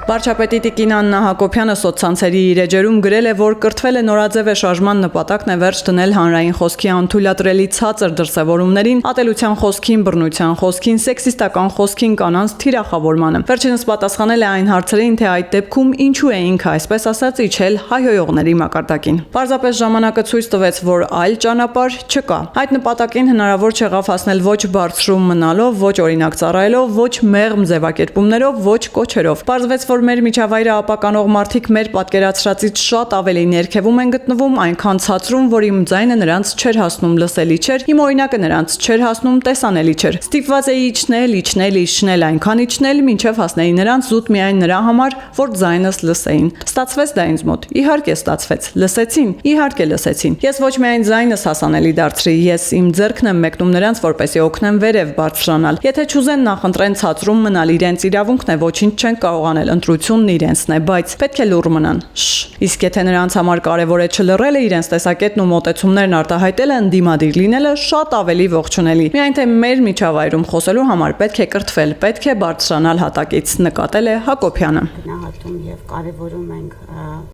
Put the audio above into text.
Վարչապետի տիկին Աննա Հակոբյանը սոցցանցերի իր էջերում գրել է, որ կրթվել է նորաձև է շարժման նպատակն է վերջ դնել հանրային խոսքի անթույլատրելի ցածր դրսևորումներին, ատելության խոսքին, բռնության խոսքին, սեքսիստական խոսքին, կանանց թիրախավորմանը։ Վերջինս պատասխանել է այն հարցերին, թե այդ դեպքում ինչու է ինքը այսպես ասած իջել հայհոյողների մակարդակին։ Պարզապես ժամանակը ցույց տվեց, որ այլ ճանապարհ չկա։ Այդ նպատակին հնարավոր չեղավ հասնել ոչ բարձրում մնալով, ոչ օրինակ ծառայելով, ոչ մեղմ ձևակերպումներով, ոչ կոչերով։ Պարզվեց, որ մեր միջավայրը ապականող մարդիկ մեր պատկերացրածից շատ ավելի ներքևում են գտնվում, այնքան ցածրում, որ իմ ձայնը նրանց չէր հասնում, լսելի չէր, իմ օրինակը նրանց չէր հասնում, տեսանելի չէր։ Ստիպված էի իջնել, այնքան իջնել, մինչև հասնեի նրանց զուտ միայն նրա համար, որ ձայնս լսեին։ Ստացվեց դա ինձ մոտ։ Իհարկե ստացվեց։ Լսեցին, իհարկե լսեցին։ Ես ոչ միայն ձայնս հասանելի դարձրի, ես իմ ձեռքն եմ մեկնում նրանց, որպեսզի օգնեմ վերև բարձրանալ։ Եթե չուզեն նախընտրեն ցածրում մնալ, իրենց իրավունքն է, ոչինչ չեն կարող անել, ընտրությունն իրենցն է, բայց պետք է լուռ մնան։ Իսկ եթե նրանց համար կարևոր է չլռելը, իրենց տեսակետն ու մոտեցումներն արտահայտելը, ընդդիմադիր լինելը շատ ավելի ողջունելի։ Միայն թե մեր միջավայրում խոսելու համար պետք է կրթվել, պետք է բարձրանալ հատակից, նկատել է Հակոբյանը։ Գնահատում եւ կարևորում ենք